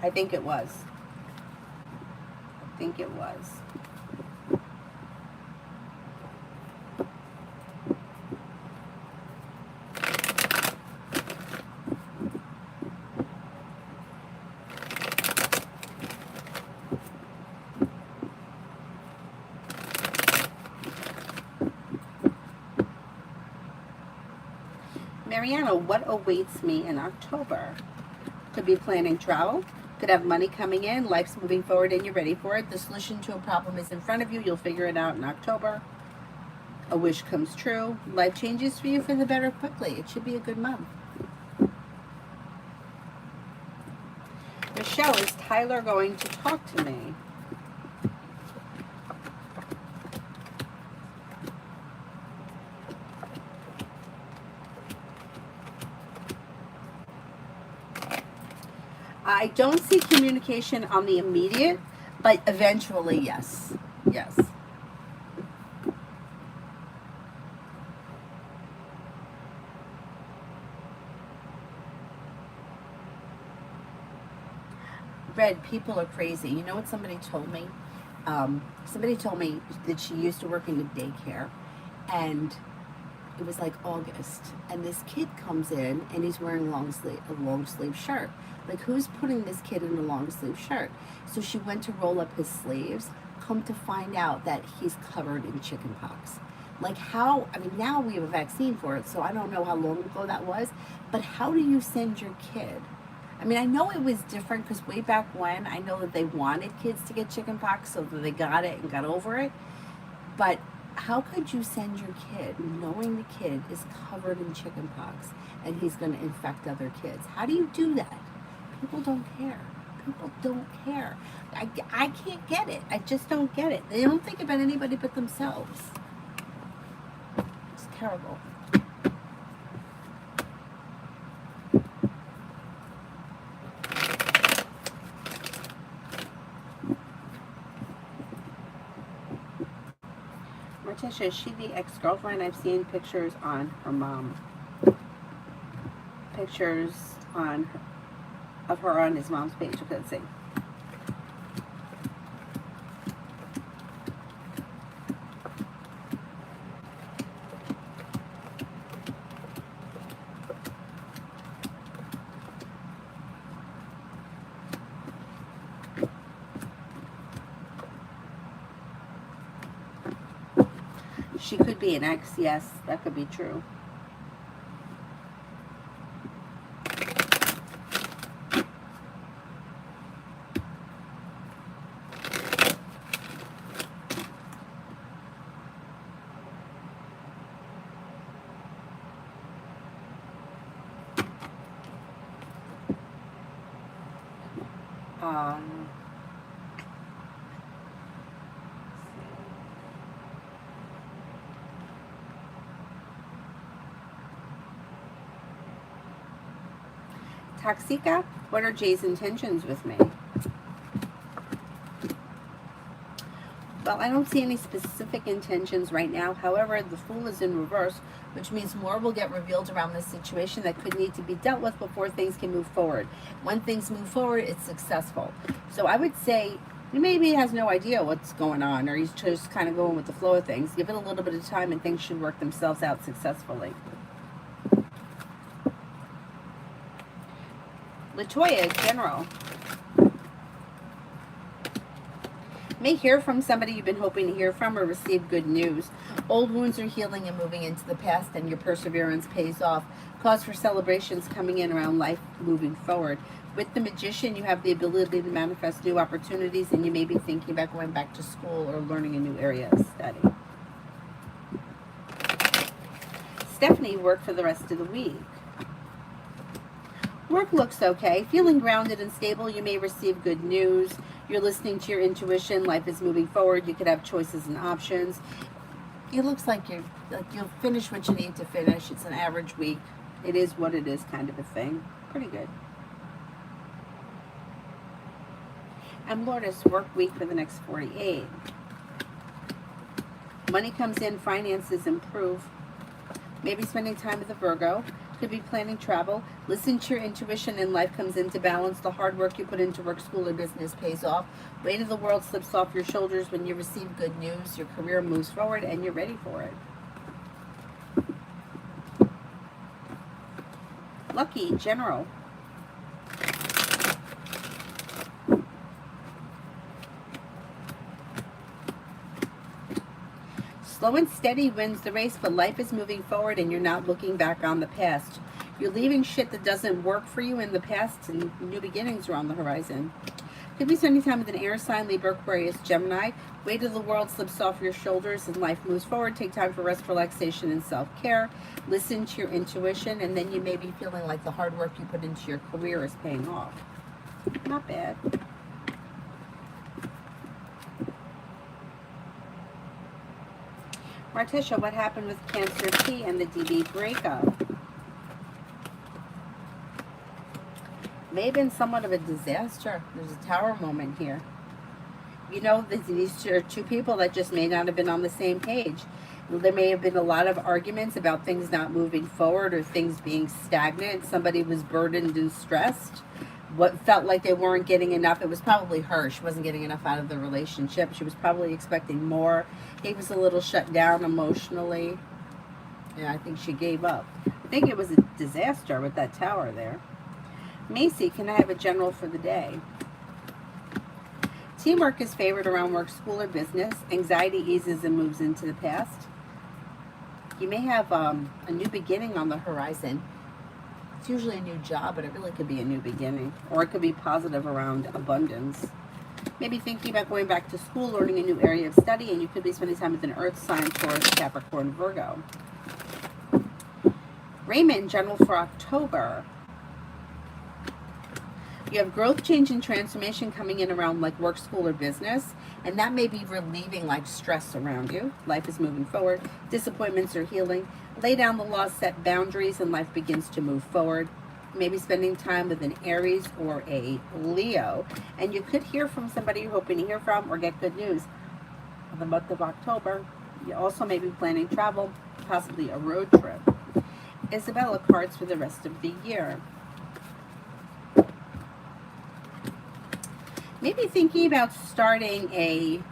Speaker 1: I think it was. I think it was. Mariana, what awaits me in October? Could be planning travel. Could have money coming in, life's moving forward and you're ready for it. The solution to a problem is in front of you. You'll figure it out in October. A wish comes true. Life changes for you for the better quickly. It should be a good month. Michelle, is Tyler going to talk to me? I don't see communication on the immediate, but eventually, yes. Yes. Red, people are crazy. You know what somebody told me? Somebody told me that she used to work in a daycare, and it was like August, and this kid comes in and he's wearing a long sleeve shirt. Like, who's putting this kid in a long sleeve shirt? So she went to roll up his sleeves, come to find out that he's covered in chicken pox. Like, how, I mean, now we have a vaccine for it, so I don't know how long ago that was, but how do you send your kid? I mean, I know it was different because way back when, I know that they wanted kids to get chicken pox, so that they got it and got over it, but how could you send your kid knowing the kid is covered in chicken pox and he's going to infect other kids? How do you do that? People don't care. People don't care. I can't get it. I just don't get it. They don't think about anybody but themselves. It's terrible. Morticia, is she the ex-girlfriend? I've seen pictures on her mom. Pictures on her, of her on his mom's page. Okay, let's see. She could be an ex, yes, that could be true. Um, Toxica, what are Jay's intentions with me? Well, I don't see any specific intentions right now. However, the Fool is in reverse, which means more will get revealed around this situation that could need to be dealt with before things can move forward. When things move forward, it's successful. So I would say maybe he has no idea what's going on, or he's just kind of going with the flow of things. Give it a little bit of time and things should work themselves out successfully. Latoya, General. May hear from somebody you've been hoping to hear from or receive good news. Old wounds are healing and moving into the past, and your perseverance pays off. Cause for celebrations coming in around life moving forward. With the Magician, you have the ability to manifest new opportunities, and you may be thinking about going back to school or learning a new area of study. Stephanie, work for the rest of the week. Work looks okay. Feeling grounded and stable, you may receive good news. You're listening to your intuition. Life is moving forward. You could have choices and options. It looks like you'll finish what you need to finish. It's an average week. It is what it is kind of a thing. Pretty good. And Lourdes, work week for the next 48. Money comes in, finances improve. Maybe spending time with a Virgo. Could be planning travel. Listen to your intuition and life comes into balance. The hard work you put into work, school, or business pays off. Weight of the world slips off your shoulders when you receive good news. Your career moves forward and you're ready for it. Lucky, General. Slow and steady wins the race, but life is moving forward and you're not looking back on the past. You're leaving shit that doesn't work for you in the past, and new beginnings are on the horizon. Could be spending time with an air sign, Libra, Aquarius, Gemini. Weight of the world slips off your shoulders and life moves forward. Take time for rest, relaxation, and self-care. Listen to your intuition, and then you may be feeling like the hard work you put into your career is paying off. Not bad. Martisha, what happened with Cancer T and the DB breakup? May have been somewhat of a disaster. There's a tower moment here. You know, these are two people that just may not have been on the same page. There may have been a lot of arguments about things not moving forward or things being stagnant. Somebody was burdened and stressed. What felt like they weren't getting enough. It was probably her. She wasn't getting enough out of the relationship. She was probably expecting more. He was a little shut down emotionally. Yeah, I think she gave up. I think it was a disaster with that tower there. Macy, can I have a general for the day? Teamwork is favored around work, school, or business. Anxiety eases and moves into the past. You may have a new beginning on the horizon. It's usually a new job, but it really could be a new beginning. Or it could be positive around abundance. Maybe thinking about going back to school, learning a new area of study, and you could be spending time with an earth sign, Taurus, Capricorn, Virgo. Raymond, general for October. You have growth, change, and transformation coming in around like work, school, or business. And that may be relieving like stress around you. Life is moving forward. Disappointments are healing. Lay down the law, set boundaries, and life begins to move forward. Maybe spending time with an Aries or a Leo. And you could hear from somebody you're hoping to hear from or get good news in the month of October. You also may be planning travel, possibly a road trip. Isabella, cards for the rest of the year. Maybe thinking about starting a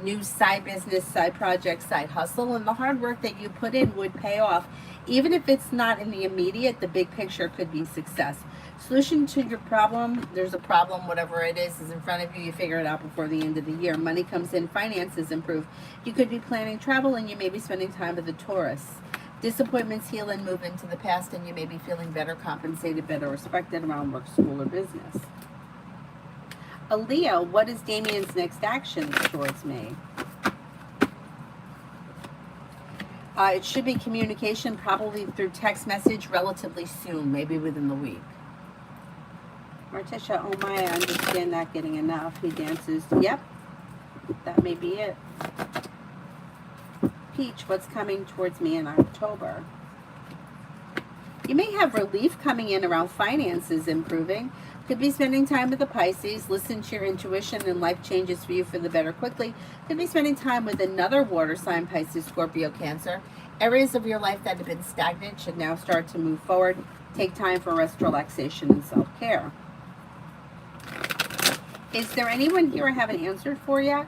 Speaker 1: new side business, side project, side hustle, and the hard work that you put in would pay off. Even if it's not in the immediate, the big picture could be success. Solution to your problem, there's a problem, whatever it is in front of you, you figure it out before the end of the year. Money comes in, finances improve. You could be planning travel and you may be spending time with a Taurus. Disappointments heal and move into the past, and you may be feeling better compensated, better respected around work, school, or business. A Leo, what is Damien's next actions towards me? It should be communication, probably through text message relatively soon, maybe within the week. Morticia, oh my, I understand not getting enough. He dances. Yep, that may be it. Peach, what's coming towards me in October? You may have relief coming in around finances improving. Could be spending time with the Pisces. Listen to your intuition and life changes for you for the better quickly. Could be spending time with another water sign, Pisces, Scorpio, Cancer. Areas of your life that have been stagnant should now start to move forward. Take time for rest, relaxation, and self-care. Is there anyone here I haven't answered for yet?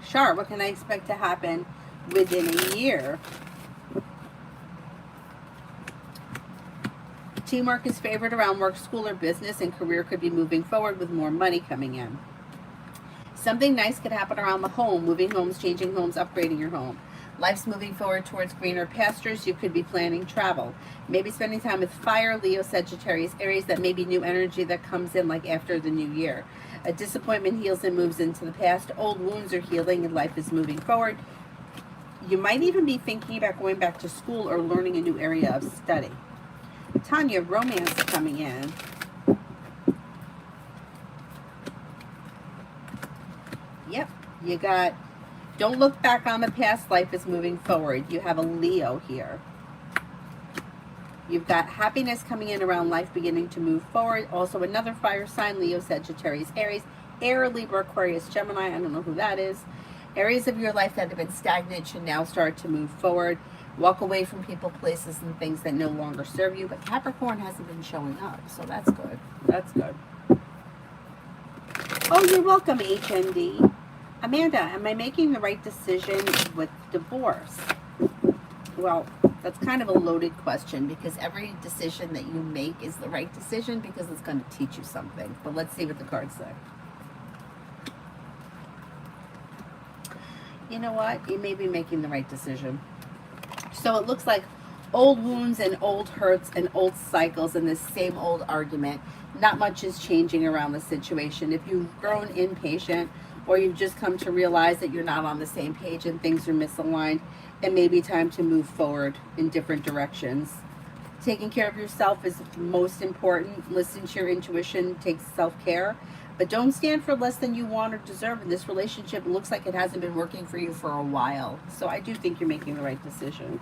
Speaker 1: Sure, what can I expect to happen within a year? Teamwork is favored around work, school, or business, and career could be moving forward with more money coming in. Something nice could happen around the home, moving homes, changing homes, upgrading your home. Life's moving forward towards greener pastures. You could be planning travel. Maybe spending time with fire, Leo, Sagittarius, Aries. That may be new energy that comes in like after the new year. A disappointment heals and moves into the past. Old wounds are healing and life is moving forward. You might even be thinking about going back to school or learning a new area of study. Tanya, romance coming in. Yep, you got, don't look back on the past, life is moving forward. You have a Leo here. You've got happiness coming in around life beginning to move forward. Also another fire sign, Leo, Sagittarius, Aries, Air, Libra, Aquarius, Gemini. I don't know who that is. Areas of your life that have been stagnant should now start to move forward. Walk away from people, places, and things that no longer serve you. But Capricorn hasn't been showing up, so that's good. That's good. Oh, you're welcome, HND. Amanda, am I making the right decision with divorce? Well, that's kind of a loaded question because every decision that you make is the right decision because it's going to teach you something. But let's see what the cards say. You know what? You may be making the right decision. So it looks like old wounds and old hurts and old cycles and this same old argument. Not much is changing around the situation. If you've grown impatient or you've just come to realize that you're not on the same page and things are misaligned, it may be time to move forward in different directions. Taking care of yourself is most important. Listen to your intuition, take self-care, but don't stand for less than you want or deserve. In this relationship, it looks like it hasn't been working for you for a while. So I do think you're making the right decision.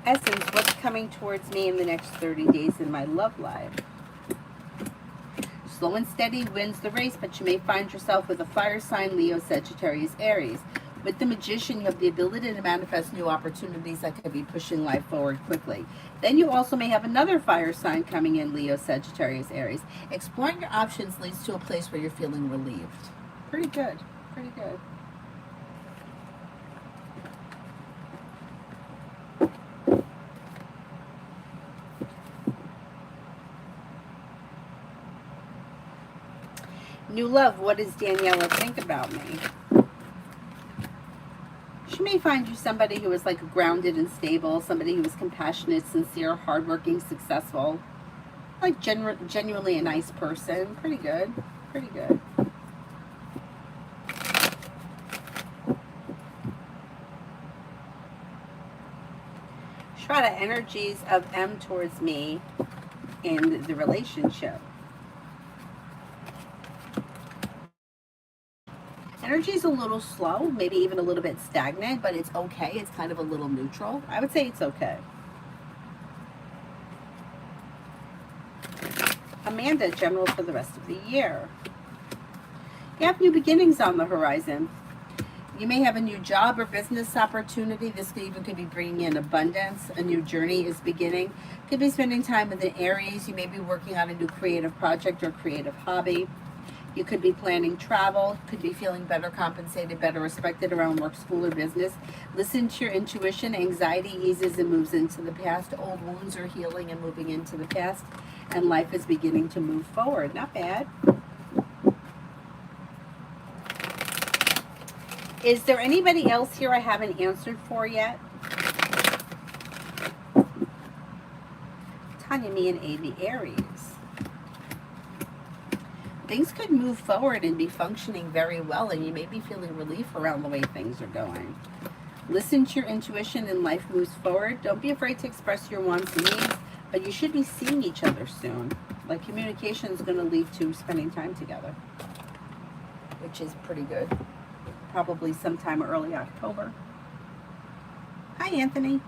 Speaker 1: Essence, what's coming towards me in the next 30 days in my love life? Slow and steady wins the race, but you may find yourself with a fire sign, Leo, Sagittarius, Aries. With the Magician, you have the ability to manifest new opportunities that could be pushing life forward quickly. Then you also may have another fire sign coming in, Leo, Sagittarius, Aries. Exploring your options leads to a place where you're feeling relieved. Pretty good. Pretty good. New love, what does Daniela think about me? She may find you somebody who is like grounded and stable, somebody who is compassionate, sincere, hardworking, successful, like genuinely a nice person. Pretty good. Pretty good. Shraddha, energies of M towards me in the relationship. Energy is a little slow, maybe even a little bit stagnant, but it's okay. It's kind of a little neutral. I would say it's okay. Amanda, general for the rest of the year. You have new beginnings on the horizon. You may have a new job or business opportunity. This could be bringing in abundance. A new journey is beginning. Could be spending time with an Aries. You may be working on a new creative project or creative hobby. You could be planning travel, could be feeling better compensated, better respected around work, school, or business. Listen to your intuition. Anxiety eases and moves into the past. Old wounds are healing and moving into the past. And life is beginning to move forward. Not bad. Is there anybody else here I haven't answered for yet? Tanya, me, and Avi, Aries. things could move forward and be functioning very well, and you may be feeling relief around the way things are going. Listen to your intuition and life moves forward. Don't be afraid to express your wants and needs, but you should be seeing each other soon. Like, communication is going to lead to spending time together, which is pretty good. Probably sometime early October. Hi, Anthony.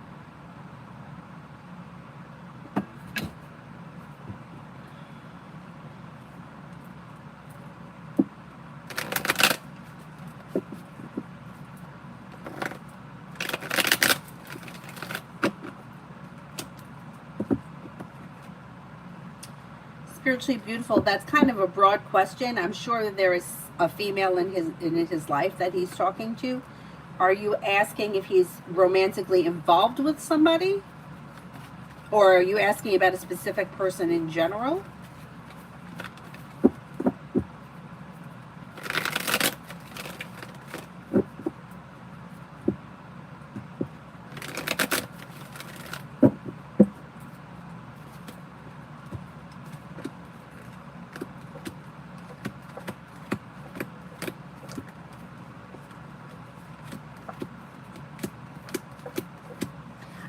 Speaker 1: Spiritually beautiful, that's kind of a broad question. I'm sure that there is a female in his life that he's talking to. Are you asking if he's romantically involved with somebody? Or are you asking about a specific person in general?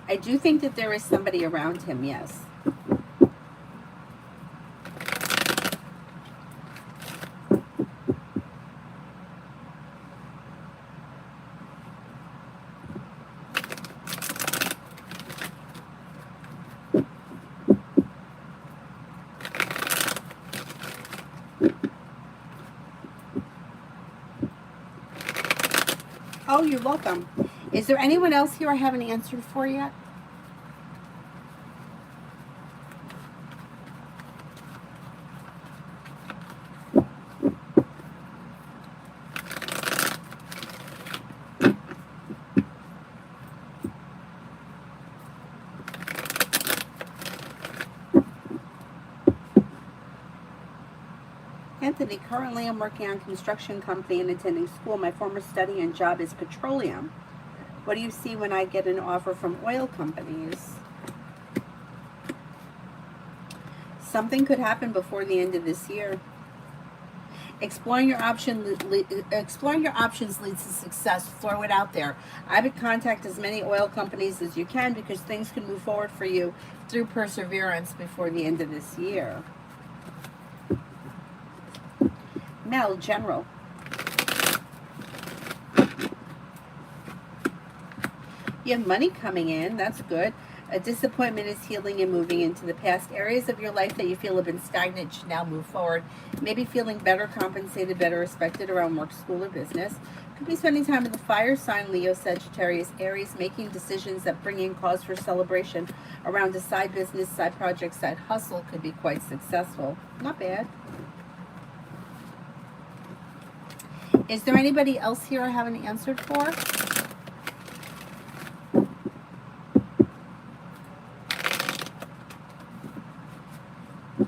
Speaker 1: I do think that there is somebody around him, yes. Oh, you're welcome. Is there anyone else here I haven't answered for yet? Anthony, currently I'm working on construction company and attending school. My former study and job is petroleum. What do you see when I get an offer from oil companies? Something could happen before the end of this year. Exploring your options leads to success. Throw it out there. I would contact as many oil companies as you can, because things can move forward for you through perseverance before the end of this year. Mel, general. You have money coming in. That's good. A disappointment is healing and moving into the past. Areas of your life that you feel have been stagnant should now move forward. Maybe feeling better compensated, better respected around work, school, or business. Could be spending time with the fire sign, Leo, Sagittarius, Aries, making decisions that bring in cause for celebration around a side business, side project, side hustle. Could be quite successful. Not bad. Is there anybody else here I haven't answered for?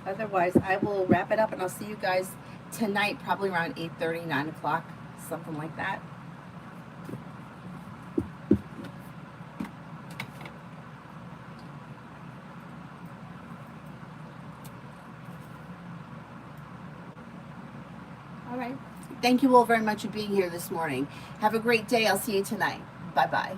Speaker 1: Otherwise, I will wrap it up, and I'll see you guys tonight, probably around 8:30, 9 o'clock, something like that. All right. Thank you all very much for being here this morning. Have a great day. I'll see you tonight. Bye-bye.